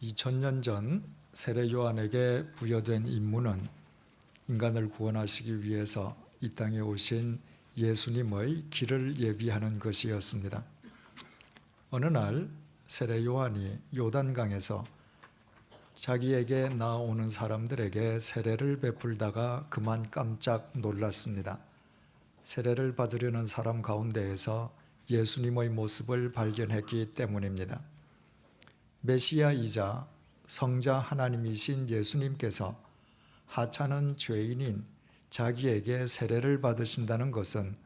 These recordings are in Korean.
2000년 전 세례 요한에게 부여된 임무는 인간을 구원하시기 위해서 이 땅에 오신 예수님의 길을 예비하는 것이었습니다. 어느 날 세례 요한이 요단강에서 자기에게 나오는 사람들에게 세례를 베풀다가 그만 깜짝 놀랐습니다. 세례를 받으려는 사람 가운데에서 예수님의 모습을 발견했기 때문입니다. 메시아이자 성자 하나님이신 예수님께서 하찮은 죄인인 자기에게 세례를 받으신다는 것은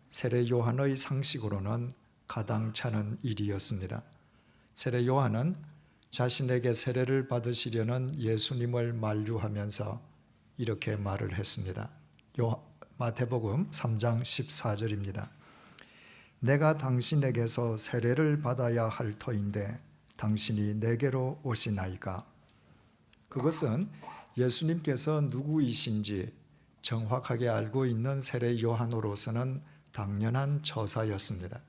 세례 요한의 상식으로는 가당찮은 일이었습니다. 세례 요한은 자신에게 세례를 받으시려는 예수님을 만류하면서 이렇게 말을 했습니다. 마태복음 3장 14절입니다. 내가 당신에게서 세례를 받아야 할 터인데 당신이 내게로 오시나이까? 그것은 예수님께서 누구이신지 정확하게 알고 있는 세례 요한으로서는 당연한 처사였습니다.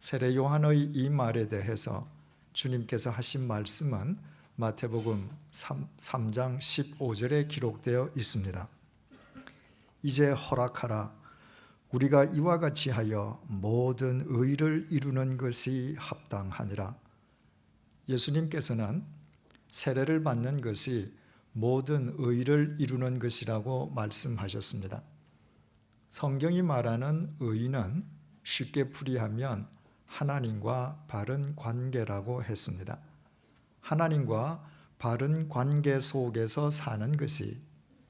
세례 요한의 이 말에 대해서 주님께서 하신 말씀은 마태복음 3장 15절에 기록되어 있습니다. 이제 허락하라. 우리가 이와 같이 하여 모든 의를 이루는 것이 합당하니라. 예수님께서는 세례를 받는 것이 모든 의를 이루는 것이라고 말씀하셨습니다. 성경이 말하는 의는 쉽게 풀이하면 하나님과 바른 관계라고 했습니다. 하나님과 바른 관계 속에서 사는 것이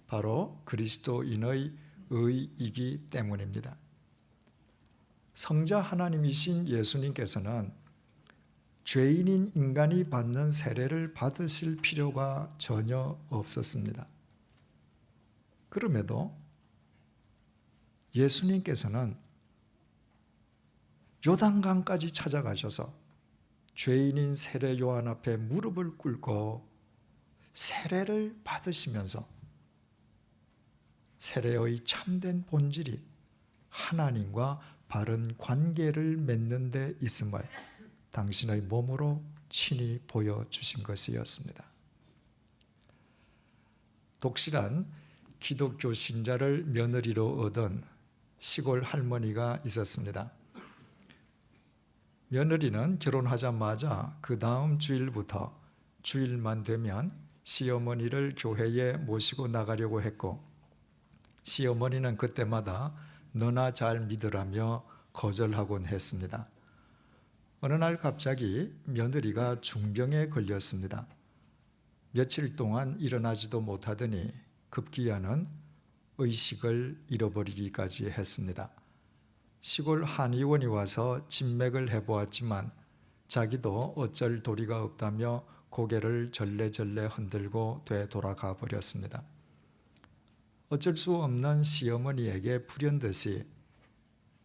바로 그리스도인의 의이기 때문입니다. 성자 하나님이신 예수님께서는 죄인인 인간이 받는 세례를 받으실 필요가 전혀 없었습니다. 그럼에도 예수님께서는 요단강까지 찾아가셔서 죄인인 세례 요한 앞에 무릎을 꿇고 세례를 받으시면서 세례의 참된 본질이 하나님과 바른 관계를 맺는 데 있음을 당신의 몸으로 친히 보여주신 것이었습니다. 독실한 기독교 신자를 며느리로 얻은 시골 할머니가 있었습니다. 며느리는 결혼하자마자 그 다음 주일부터 주일만 되면 시어머니를 교회에 모시고 나가려고 했고, 시어머니는 그때마다 너나 잘 믿으라며 거절하곤 했습니다. 어느 날 갑자기 며느리가 중병에 걸렸습니다. 며칠 동안 일어나지도 못하더니 급기야는 의식을 잃어버리기까지 했습니다. 시골 한의원이 와서 진맥을 해보았지만 자기도 어쩔 도리가 없다며 고개를 절레절레 흔들고 되돌아가 버렸습니다. 어쩔 수 없는 시어머니에게 불현듯이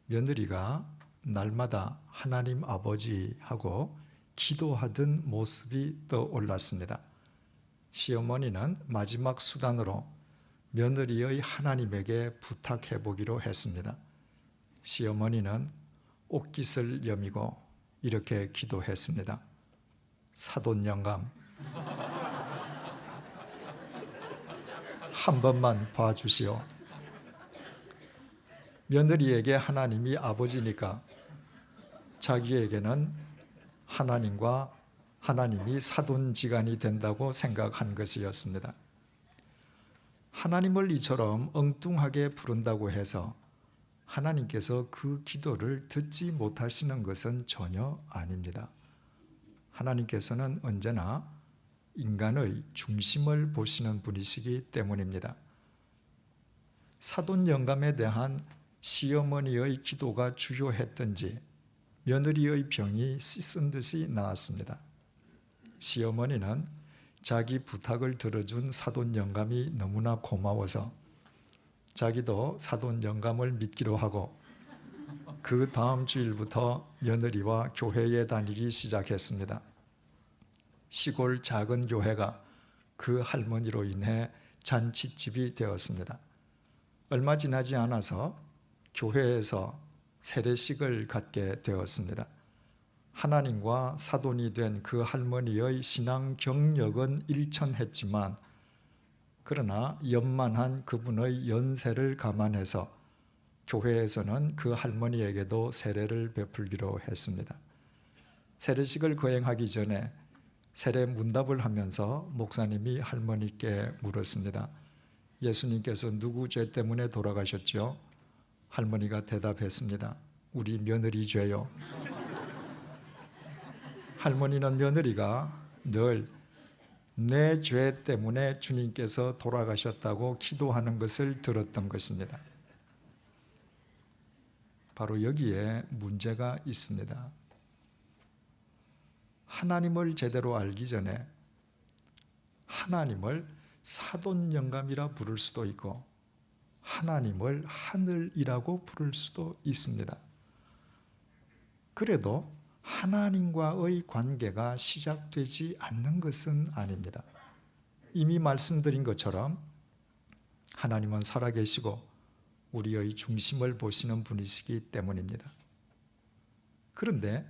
며느리가 날마다 하나님 아버지 하고 기도하던 모습이 떠올랐습니다. 시어머니는 마지막 수단으로 며느리의 하나님에게 부탁해 보기로 했습니다. 시어머니는 옷깃을 여미고 이렇게 기도했습니다. 사돈 영감, 한 번만 봐주시오. 며느리에게 하나님이 아버지니까 자기에게는 하나님과 하나님이 사돈지간이 된다고 생각한 것이었습니다. 하나님을 이처럼 엉뚱하게 부른다고 해서 하나님께서 그 기도를 듣지 못하시는 것은 전혀 아닙니다. 하나님께서는 언제나 인간의 중심을 보시는 분이시기 때문입니다. 사돈 영감에 대한 시어머니의 기도가 주요했던지 며느리의 병이 씻은 듯이 나았습니다. 시어머니는 자기 부탁을 들어준 사돈 영감이 너무나 고마워서 자기도 사돈 영감을 믿기로 하고 그 다음 주일부터 며느리와 교회에 다니기 시작했습니다. 시골 작은 교회가 그 할머니로 인해 잔칫집이 되었습니다. 얼마 지나지 않아서 교회에서 세례식을 갖게 되었습니다. 하나님과 사돈이 된 그 할머니의 신앙 경력은 일천했지만 그러나 연만한 그분의 연세를 감안해서 교회에서는 그 할머니에게도 세례를 베풀기로 했습니다. 세례식을 거행하기 전에 세례 문답을 하면서 목사님이 할머니께 물었습니다. 예수님께서 누구 죄 때문에 돌아가셨죠? 할머니가 대답했습니다. 우리 며느리 죄요. 할머니는 며느리가 늘 내 죄 때문에 주님께서 돌아가셨다고 기도하는 것을 들었던 것입니다. 바로 여기에 문제가 있습니다. 하나님을 제대로 알기 전에 하나님을 사돈 영감이라 부를 수도 있고 하나님을 하늘이라고 부를 수도 있습니다. 그래도 하나님과의 관계가 시작되지 않는 것은 아닙니다. 이미 말씀드린 것처럼 하나님은 살아계시고 우리의 중심을 보시는 분이시기 때문입니다. 그런데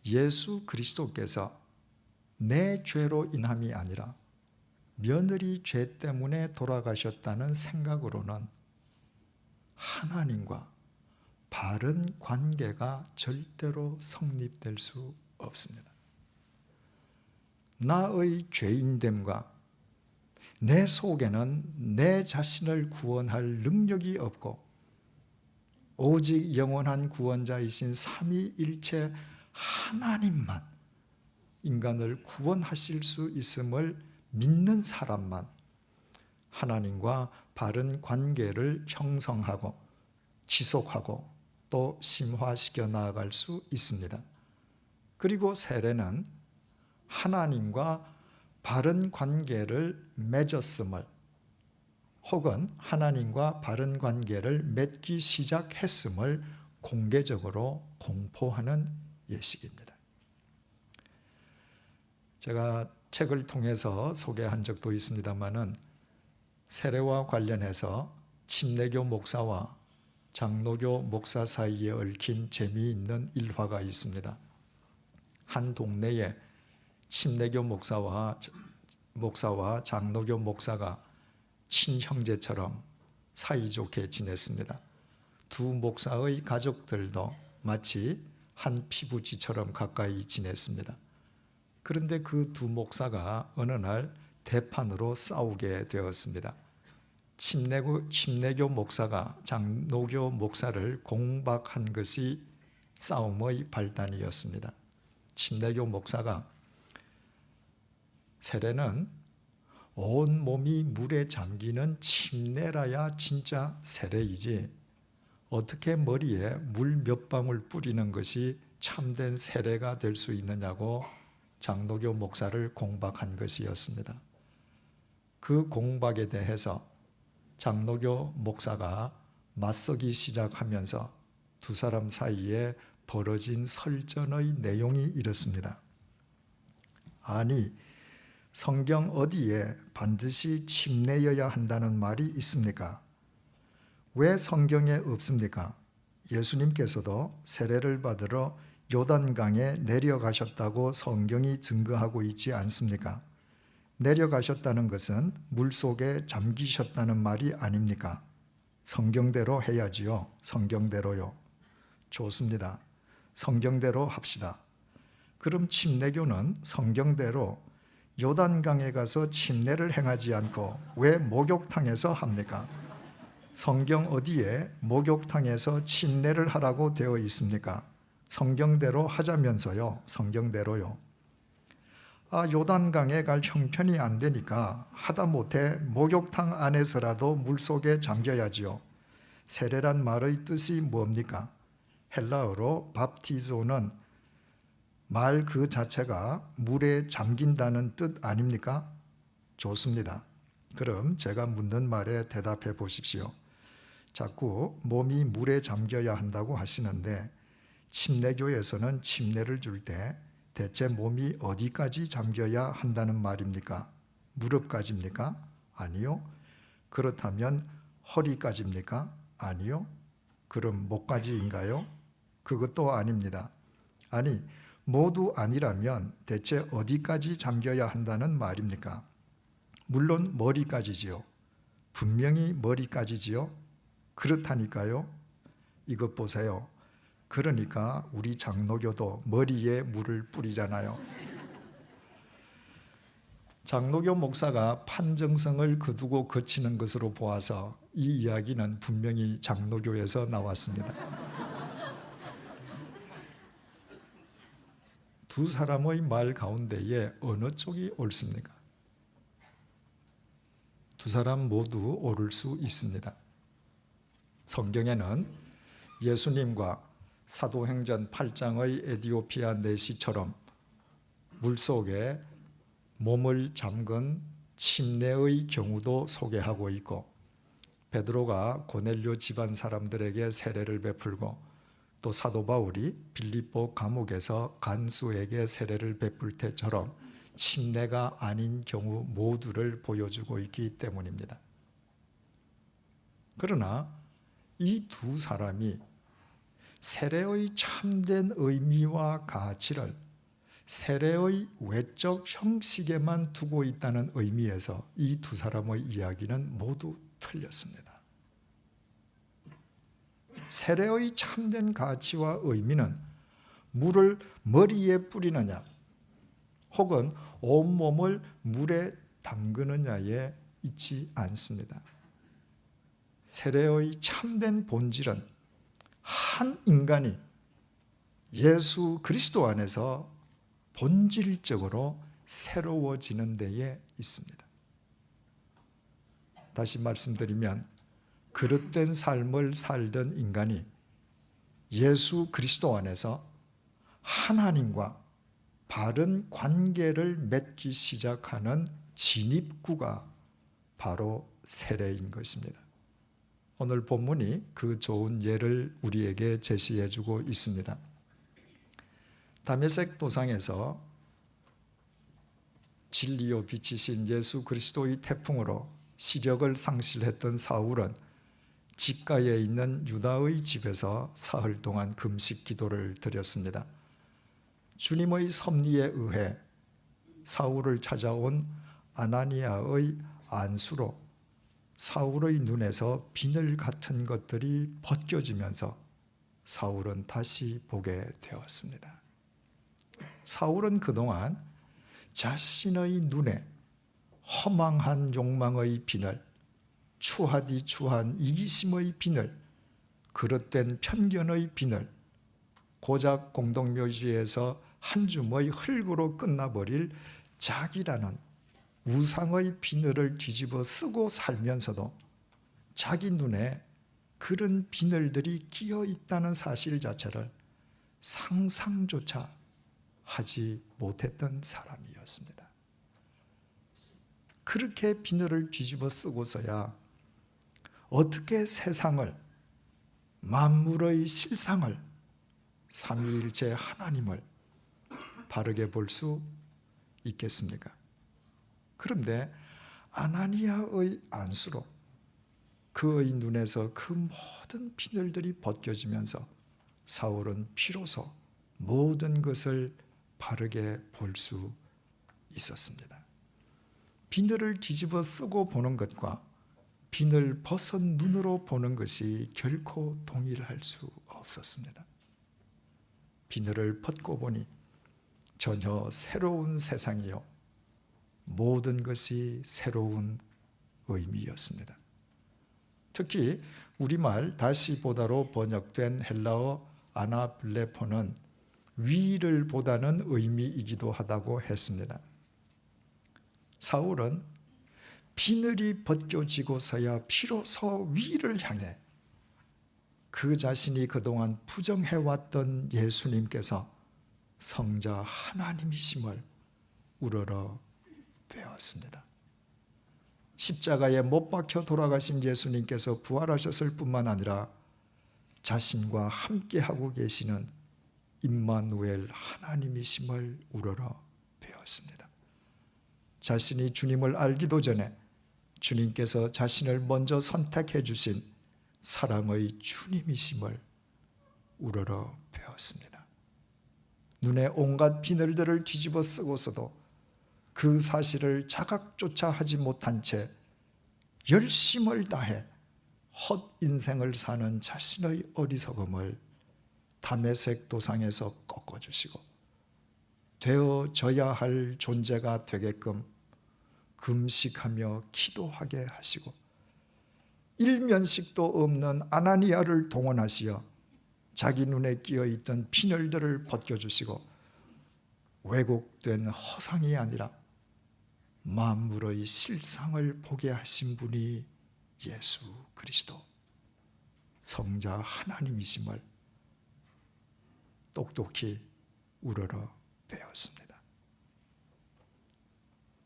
예수 그리스도께서 내 죄로 인함이 아니라 며느리 죄 때문에 돌아가셨다는 생각으로는 하나님과 바른 관계가 절대로 성립될 수 없습니다. 나의 죄인됨과 내 속에는 내 자신을 구원할 능력이 없고 오직 영원한 구원자이신 삼위일체 하나님만 인간을 구원하실 수 있음을 믿는 사람만 하나님과 바른 관계를 형성하고 지속하고 또 심화시켜 나아갈 수 있습니다. 그리고 세례는 하나님과 바른 관계를 맺었음을 혹은 하나님과 바른 관계를 맺기 시작했음을 공개적으로 공포하는 예식입니다. 제가 책을 통해서 소개한 적도 있습니다마는 세례와 관련해서 침례교 목사와 장로교 목사 사이에 얽힌 재미있는 일화가 있습니다. 한 동네에 침례교 목사와 장로교 목사가 친형제처럼 사이좋게 지냈습니다. 두 목사의 가족들도 마치 한 피부지처럼 가까이 지냈습니다. 그런데 그 두 목사가 어느 날 대판으로 싸우게 되었습니다. 침례교 목사가 장로교 목사를 공박한 것이 싸움의 발단이었습니다. 침례교 목사가 세례는 온 몸이 물에 잠기는 침례라야 진짜 세례이지 어떻게 머리에 물 몇 방울 뿌리는 것이 참된 세례가 될 수 있느냐고 장로교 목사를 공박한 것이었습니다. 그 공박에 대해서 장로교 목사가 맞서기 시작하면서 두 사람 사이에 벌어진 설전의 내용이 이렇습니다. 아니, 성경 어디에 반드시 침례여야 한다는 말이 있습니까? 왜 성경에 없습니까? 예수님께서도 세례를 받으러 요단강에 내려가셨다고 성경이 증거하고 있지 않습니까? 내려가셨다는 것은 물속에 잠기셨다는 말이 아닙니까? 성경대로 해야지요. 성경대로요. 좋습니다. 성경대로 합시다. 그럼 침례교는 성경대로 요단강에 가서 침례를 행하지 않고 왜 목욕탕에서 합니까? 성경 어디에 목욕탕에서 침례를 하라고 되어 있습니까? 성경대로 하자면서요. 성경대로요. 요단강에 갈 형편이 안 되니까 하다못해 목욕탕 안에서라도 물속에 잠겨야지요. 세례란 말의 뜻이 뭡니까? 헬라어로 밥티조는 말 그 자체가 물에 잠긴다는 뜻 아닙니까? 좋습니다. 그럼 제가 묻는 말에 대답해 보십시오. 자꾸 몸이 물에 잠겨야 한다고 하시는데 침례교에서는 침례를 줄 때 대체 몸이 어디까지 잠겨야 한다는 말입니까? 무릎까지입니까? 아니요. 그렇다면 허리까지입니까? 아니요. 그럼 목까지인가요? 그것도 아닙니다. 아니, 모두 아니라면 대체 어디까지 잠겨야 한다는 말입니까? 물론 머리까지지요. 분명히 머리까지지요. 그렇다니까요. 이것 보세요. 그러니까 우리 장로교도 머리에 물을 뿌리잖아요. 장로교 목사가 판정성을 거두고 거치는 것으로 보아서 이 이야기는 분명히 장로교에서 나왔습니다. 두 사람의 말 가운데에 어느 쪽이 옳습니까? 두 사람 모두 옳을 수 있습니다. 성경에는 예수님과 사도행전 8장의 에디오피아 내시처럼 물속에 몸을 잠근 침례의 경우도 소개하고 있고, 베드로가 고넬료 집안 사람들에게 세례를 베풀고, 또 사도 바울이 빌립보 감옥에서 간수에게 세례를 베풀 때처럼 침례가 아닌 경우 모두를 보여주고 있기 때문입니다. 그러나 이 두 사람이 세례의 참된 의미와 가치를 세례의 외적 형식에만 두고 있다는 의미에서 이 두 사람의 이야기는 모두 틀렸습니다. 세례의 참된 가치와 의미는 물을 머리에 뿌리느냐 혹은 온몸을 물에 담그느냐에 있지 않습니다. 세례의 참된 본질은 한 인간이 예수 그리스도 안에서 본질적으로 새로워지는 데에 있습니다. 다시 말씀드리면 그릇된 삶을 살던 인간이 예수 그리스도 안에서 하나님과 바른 관계를 맺기 시작하는 진입구가 바로 세례인 것입니다. 오늘 본문이 그 좋은 예를 우리에게 제시해 주고 있습니다. 다메섹 도상에서 진리요 빛이신 예수 그리스도의 태풍으로 시력을 상실했던 사울은 직가에 있는 유다의 집에서 사흘 동안 금식 기도를 드렸습니다. 주님의 섭리에 의해 사울을 찾아온 아나니아의 안수로 사울의 눈에서 비늘 같은 것들이 벗겨지면서 사울은 다시 보게 되었습니다. 사울은 그동안 자신의 눈에 허망한 욕망의 비늘, 추하디 추한 이기심의 비늘, 그릇된 편견의 비늘, 고작 공동묘지에서 한 줌의 흙으로 끝나버릴 자기라는 우상의 비늘을 뒤집어 쓰고 살면서도 자기 눈에 그런 비늘들이 끼어 있다는 사실 자체를 상상조차 하지 못했던 사람이었습니다. 그렇게 비늘을 뒤집어 쓰고서야 어떻게 세상을, 만물의 실상을, 삼위일체 하나님을 바르게 볼 수 있겠습니까? 그런데 아나니아의 안수로 그의 눈에서 그 모든 비늘들이 벗겨지면서 사울은 비로소 모든 것을 바르게 볼 수 있었습니다. 비늘을 뒤집어 쓰고 보는 것과 비늘 벗은 눈으로 보는 것이 결코 동일할 수 없었습니다. 비늘을 벗고 보니 전혀 새로운 세상이요, 모든 것이 새로운 의미였습니다. 특히 우리말 다시보다로 번역된 헬라어 아나블레포는 위를 보다는 의미이기도 하다고 했습니다. 사울은 비늘이 벗겨지고서야 비로소 위를 향해 그 자신이 그동안 부정해왔던 예수님께서 성자 하나님이심을 우러러 배웠습니다. 십자가에 못 박혀 돌아가신 예수님께서 부활하셨을 뿐만 아니라 자신과 함께하고 계시는 임마누엘 하나님이심을 우러러 배웠습니다. 자신이 주님을 알기도 전에 주님께서 자신을 먼저 선택해 주신 사랑의 주님이심을 우러러 배웠습니다. 눈에 온갖 비늘들을 뒤집어 쓰고서도 그 사실을 자각조차 하지 못한 채 열심을 다해 헛 인생을 사는 자신의 어리석음을 다메섹 도상에서 꺾어주시고 되어져야 할 존재가 되게끔 금식하며 기도하게 하시고 일면식도 없는 아나니아를 동원하시어 자기 눈에 끼어있던 빈혈들을 벗겨주시고 왜곡된 허상이 아니라 만물의 실상을 보게 하신 분이 예수 그리스도 성자 하나님이심을 똑똑히 우러러 배웠습니다.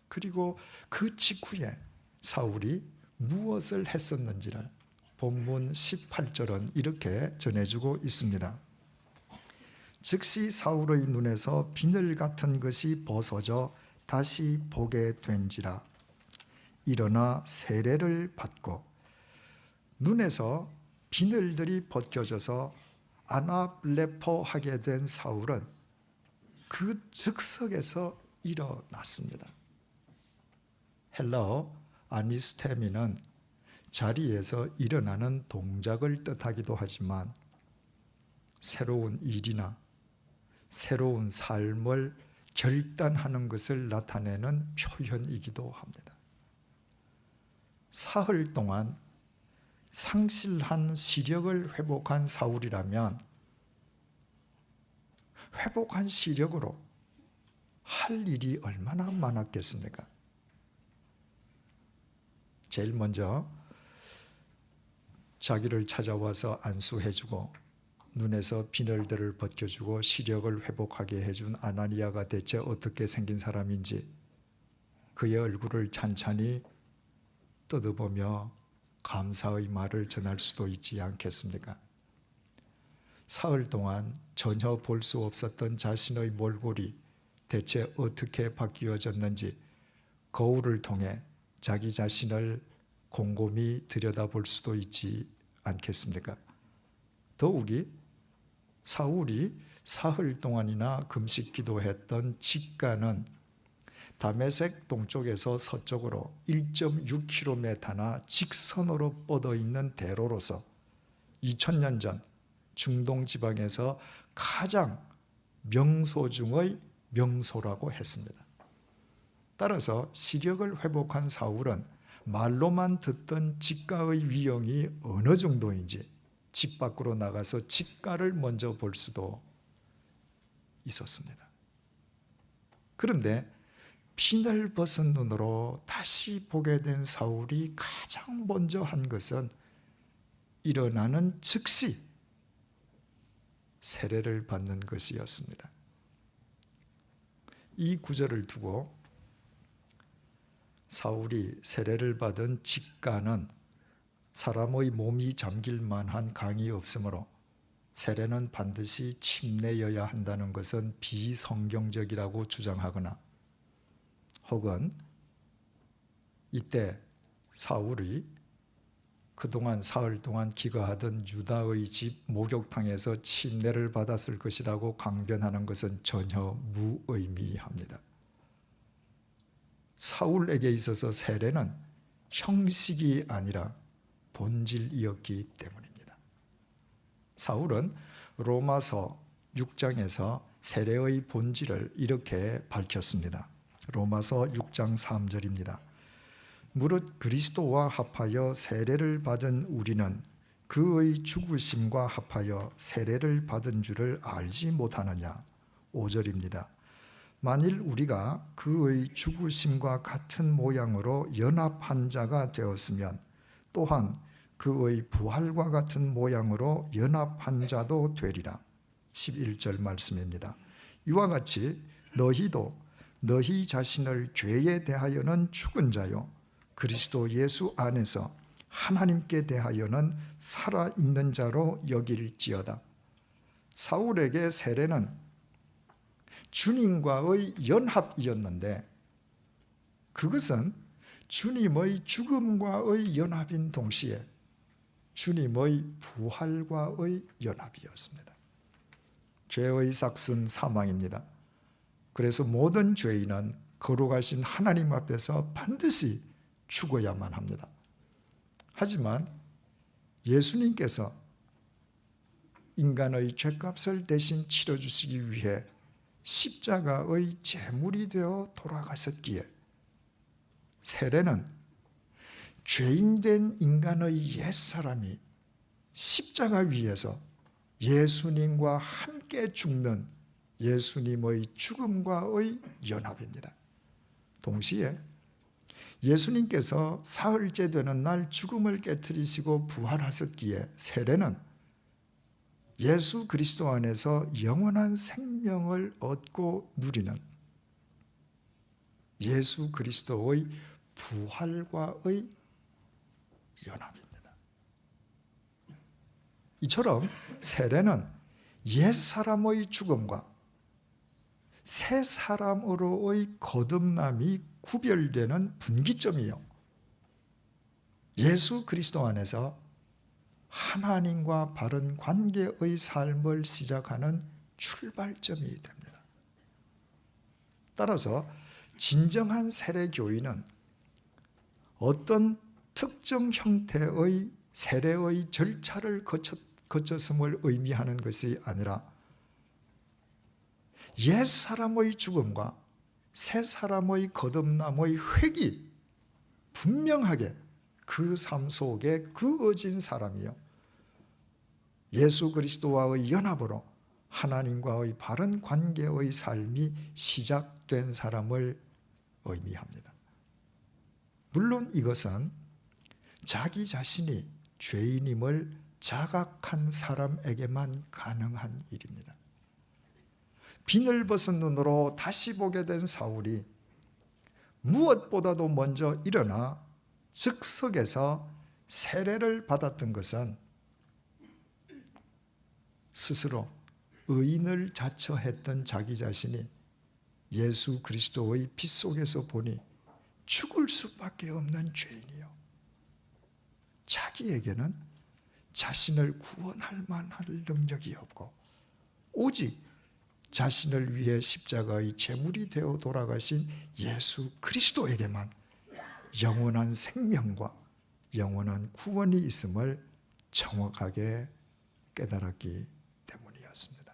그리고 그 직후에 사울이 무엇을 했었는지를 본문 18절은 이렇게 전해주고 있습니다. 즉시 사울의 눈에서 비늘 같은 것이 벗어져 다시 보게 된지라. 일어나 세례를 받고 눈에서 비늘들이 벗겨져서 아나블레포하게 된 사울은 그 즉석에서 일어났습니다. 헬라어 아니스테미는 자리에서 일어나는 동작을 뜻하기도 하지만 새로운 일이나 새로운 삶을 결단하는 것을 나타내는 표현이기도 합니다. 사흘 동안 상실한 시력을 회복한 사울이라면 회복한 시력으로 할 일이 얼마나 많았겠습니까? 제일 먼저 자기를 찾아와서 안수해주고 눈에서 비늘들을 벗겨주고 시력을 회복하게 해준 아나니아가 대체 어떻게 생긴 사람인지 그의 얼굴을 찬찬히 뜯어보며 감사의 말을 전할 수도 있지 않겠습니까? 사흘 동안 전혀 볼 수 없었던 자신의 몰골이 대체 어떻게 바뀌어졌는지 거울을 통해 자기 자신을 곰곰이 들여다볼 수도 있지 않겠습니까? 더욱이 사울이 사흘 동안이나 금식 기도했던 직가는 다메섹 동쪽에서 서쪽으로 1.6km나 직선으로 뻗어 있는 대로로서 2000년 전 중동 지방에서 가장 명소 중의 명소라고 했습니다. 따라서 시력을 회복한 사울은 말로만 듣던 직가의 위엄이 어느 정도인지 집 밖으로 나가서 직가를 먼저 볼 수도 있었습니다. 그런데 피늘 벗은 눈으로 다시 보게 된 사울이 가장 먼저 한 것은 일어나는 즉시 세례를 받는 것이었습니다. 이 구절을 두고 사울이 세례를 받은 직가는 사람의 몸이 잠길 만한 강이 없으므로 세례는 반드시 침례여야 한다는 것은 비성경적이라고 주장하거나 혹은 이때 사울이 그동안 사흘 동안 기거하던 유다의 집 목욕탕에서 침례를 받았을 것이라고 강변하는 것은 전혀 무의미합니다. 사울에게 있어서 세례는 형식이 아니라 본질이었기 때문입니다. 사울은 로마서 6장에서 세례의 본질을 이렇게 밝혔습니다. 로마서 6장 3절입니다. 무릇 그리스도와 합하여 세례를 받은 우리는 그의 죽으심과 합하여 세례를 받은 줄을 알지 못하느냐. 5절입니다. 만일 우리가 그의 죽으심과 같은 모양으로 연합한 자가 되었으면 또한 그의 부활과 같은 모양으로 연합한 자도 되리라. 11절 말씀입니다. 이와 같이 너희도 너희 자신을 죄에 대하여는 죽은 자요 그리스도 예수 안에서 하나님께 대하여는 살아있는 자로 여길지어다. 사울에게 세례는 주님과의 연합이었는데 그것은 주님의 죽음과의 연합인 동시에 주님의 부활과의 연합이었습니다. 죄의 삭은 사망입니다. 그래서 모든 죄인은 거룩하신 하나님 앞에서 반드시 죽어야만 합니다. 하지만 예수님께서 인간의 죄값을 대신 치러주시기 위해 십자가의 제물이 되어 돌아가셨기에 세례는 죄인된 인간의 옛사람이 십자가 위에서 예수님과 함께 죽는 예수님의 죽음과의 연합입니다. 동시에 예수님께서 사흘째 되는 날 죽음을 깨뜨리시고 부활하셨기에 세례는 예수 그리스도 안에서 영원한 생명을 얻고 누리는 예수 그리스도의 부활과의 연합입니다. 이처럼 세례는 옛사람의 죽음과 새 사람으로의 거듭남이 구별되는 분기점이요, 예수 그리스도 안에서 하나님과 바른 관계의 삶을 시작하는 출발점이 됩니다. 따라서 진정한 세례교인은 어떤 특정 형태의 세례의 절차를 거쳤음을 의미하는 것이 아니라 옛 사람의 죽음과 새 사람의 거듭남의 획이 분명하게 그 삶 속에 그어진 사람이요, 예수 그리스도와의 연합으로 하나님과의 바른 관계의 삶이 시작된 사람을 의미합니다. 물론 이것은 자기 자신이 죄인임을 자각한 사람에게만 가능한 일입니다. 비늘벗은 눈으로 다시 보게 된 사울이 무엇보다도 먼저 일어나 즉석에서 세례를 받았던 것은 스스로 의인을 자처했던 자기 자신이 예수 그리스도의 피 속에서 보니 죽을 수밖에 없는 죄인이요, 자기에게는 자신을 구원할 만한 능력이 없고 오직 자신을 위해 십자가의 제물이 되어 돌아가신 예수 그리스도에게만 영원한 생명과 영원한 구원이 있음을 정확하게 깨달았기 때문이었습니다.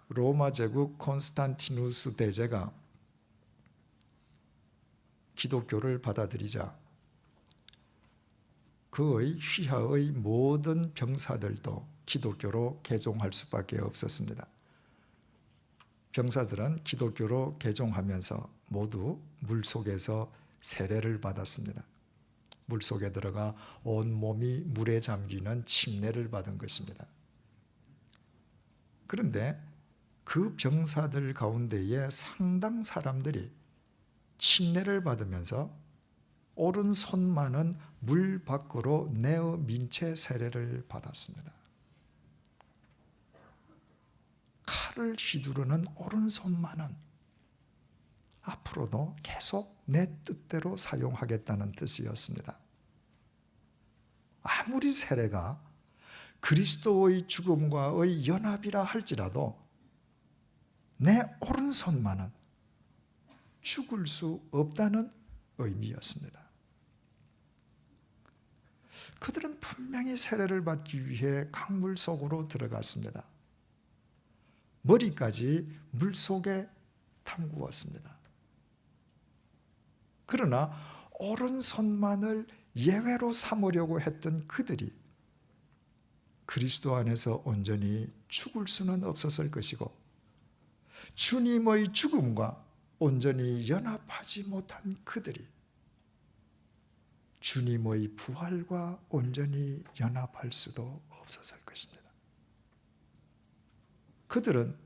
로마 제국 콘스탄티누스 대제가 기독교를 받아들이자 그의 휘하의 모든 병사들도 기독교로 개종할 수밖에 없었습니다. 병사들은 기독교로 개종하면서 모두 물속에서 세례를 받았습니다. 물속에 들어가 온몸이 물에 잠기는 침례를 받은 것입니다. 그런데 그 병사들 가운데에 상당 사람들이 침례를 받으면서 오른손만은 물 밖으로 내어 민 채 세례를 받았습니다. 칼을 휘두르는 오른손만은 앞으로도 계속 내 뜻대로 사용하겠다는 뜻이었습니다. 아무리 세례가 그리스도의 죽음과의 연합이라 할지라도 내 오른손만은 죽을 수 없다는 의미였습니다. 그들은 분명히 세례를 받기 위해 강물 속으로 들어갔습니다. 머리까지 물속에 담그었습니다. 그러나 오른손만을 예외로 삼으려고 했던 그들이 그리스도 안에서 온전히 죽을 수는 없었을 것이고 주님의 죽음과 온전히 연합하지 못한 그들이 주님의 부활과 온전히 연합할 수도 없었을 것입니다. 그들은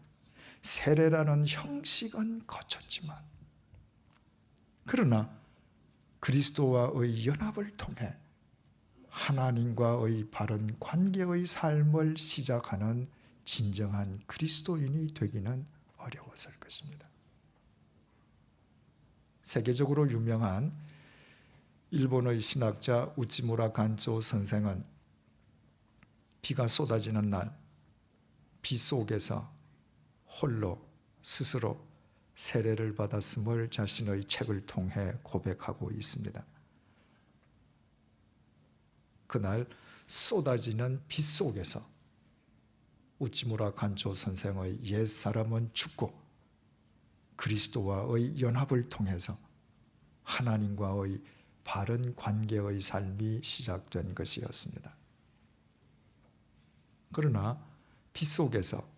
세례라는 형식은 거쳤지만 그러나 그리스도와의 연합을 통해 하나님과의 바른 관계의 삶을 시작하는 진정한 그리스도인이 되기는 어려웠을 것입니다. 세계적으로 유명한 일본의 신학자 우치무라 간조 선생은 비가 쏟아지는 날 비 속에서 홀로 스스로 세례를 받았음을 자신의 책을 통해 고백하고 있습니다. 그날 쏟아지는 비 속에서 우찌무라 간조 선생의 옛사람은 죽고 그리스도와의 연합을 통해서 하나님과의 바른 관계의 삶이 시작된 것이었습니다. 그러나 비 속에서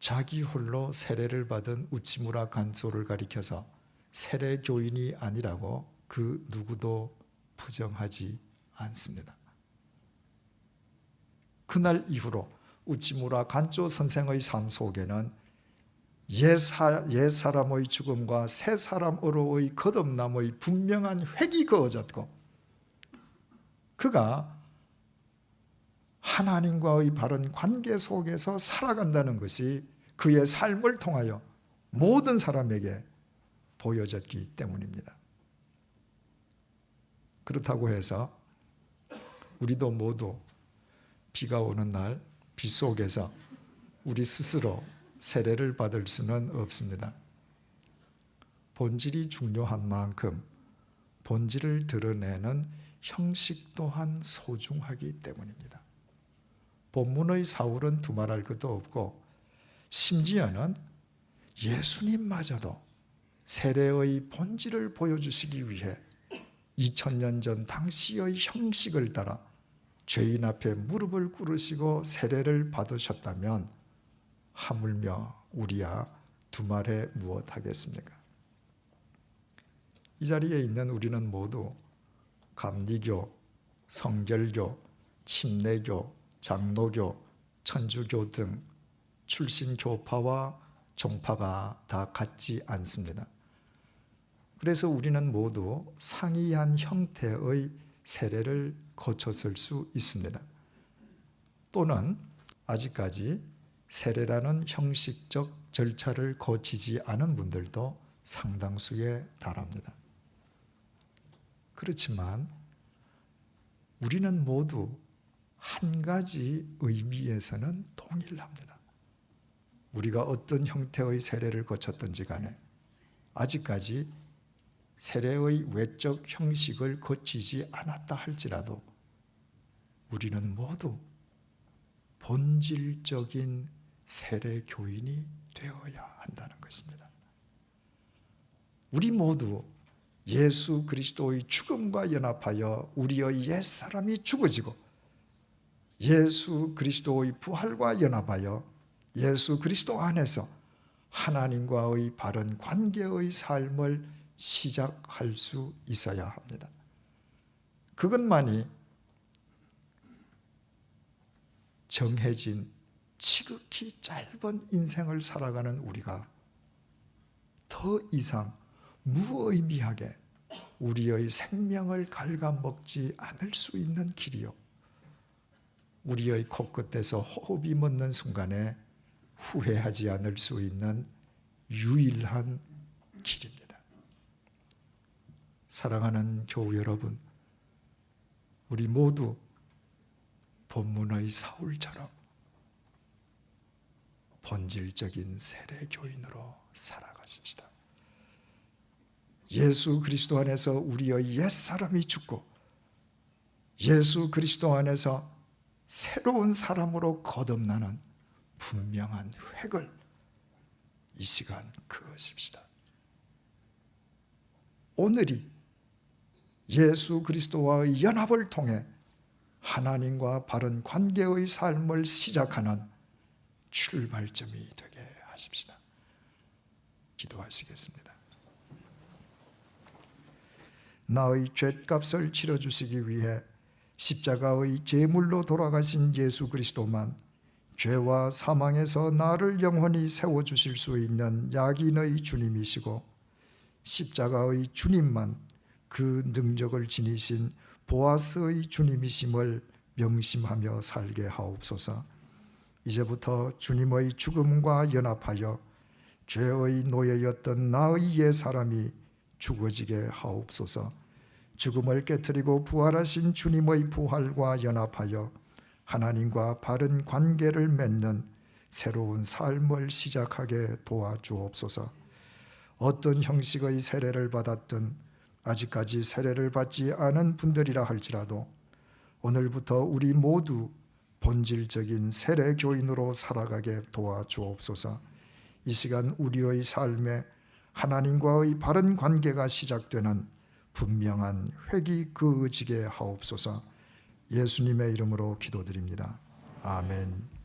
자기 홀로 세례를 받은 우찌무라 간조를 가리켜서 세례교인이 아니라고 그 누구도 부정하지 않습니다. 그날 이후로 우찌무라 간조 선생의 삶 속에는 옛사람의 죽음과 새사람으로의 거듭남의 분명한 획이 그어졌고 그가 하나님과의 바른 관계 속에서 살아간다는 것이 그의 삶을 통하여 모든 사람에게 보여졌기 때문입니다. 그렇다고 해서 우리도 모두 비가 오는 날 비 속에서 우리 스스로 세례를 받을 수는 없습니다. 본질이 중요한 만큼 본질을 드러내는 형식 또한 소중하기 때문입니다. 본문의 사울은 두말할 것도 없고 심지어는 예수님마저도 세례의 본질을 보여주시기 위해 2000년 전 당시의 형식을 따라 죄인 앞에 무릎을 꿇으시고 세례를 받으셨다면 하물며 우리야 두말해 무엇하겠습니까? 이 자리에 있는 우리는 모두 감리교, 성결교, 침례교, 장로교, 천주교 등 출신 교파와 종파가 다 같지 않습니다. 그래서 우리는 모두 상이한 형태의 세례를 거쳤을 수 있습니다. 또는 아직까지 세례라는 형식적 절차를 거치지 않은 분들도 상당수에 달합니다. 그렇지만 우리는 모두 한 가지 의미에서는 동일합니다. 우리가 어떤 형태의 세례를 거쳤든지 간에 아직까지 세례의 외적 형식을 거치지 않았다 할지라도 우리는 모두 본질적인 세례 교인이 되어야 한다는 것입니다. 우리 모두 예수 그리스도의 죽음과 연합하여 우리의 옛사람이 죽어지고 예수 그리스도의 부활과 연합하여 예수 그리스도 안에서 하나님과의 바른 관계의 삶을 시작할 수 있어야 합니다. 그것만이 정해진 지극히 짧은 인생을 살아가는 우리가 더 이상 무의미하게 우리의 생명을 갉아먹지 않을 수 있는 길이요, 우리의 코끝에서 호흡이 멎는 순간에 후회하지 않을 수 있는 유일한 길입니다. 사랑하는 교우 여러분, 우리 모두 본문의 사울처럼 본질적인 세례 교인으로 살아가십시다. 예수 그리스도 안에서 우리의 옛사람이 죽고 예수 그리스도 안에서 새로운 사람으로 거듭나는 분명한 획을 이 시간 그으십시다. 오늘이 예수 그리스도와의 연합을 통해 하나님과 바른 관계의 삶을 시작하는 출발점이 되게 하십시다. 기도하시겠습니다. 나의 죗값을 치러주시기 위해 십자가의 제물로 돌아가신 예수 그리스도만 죄와 사망에서 나를 영원히 세워주실 수 있는 약인의 주님이시고 십자가의 주님만 그 능력을 지니신 보아스의 주님이심을 명심하며 살게 하옵소서. 이제부터 주님의 죽음과 연합하여 죄의 노예였던 나의 옛사람이 죽어지게 하옵소서. 죽음을 깨뜨리고 부활하신 주님의 부활과 연합하여 하나님과 바른 관계를 맺는 새로운 삶을 시작하게 도와주옵소서. 어떤 형식의 세례를 받았든 아직까지 세례를 받지 않은 분들이라 할지라도 오늘부터 우리 모두 본질적인 세례 교인으로 살아가게 도와주옵소서. 이 시간 우리의 삶에 하나님과의 바른 관계가 시작되는 분명한 회귀 그어지게 하옵소서. 예수님의 이름으로 기도드립니다. 아멘.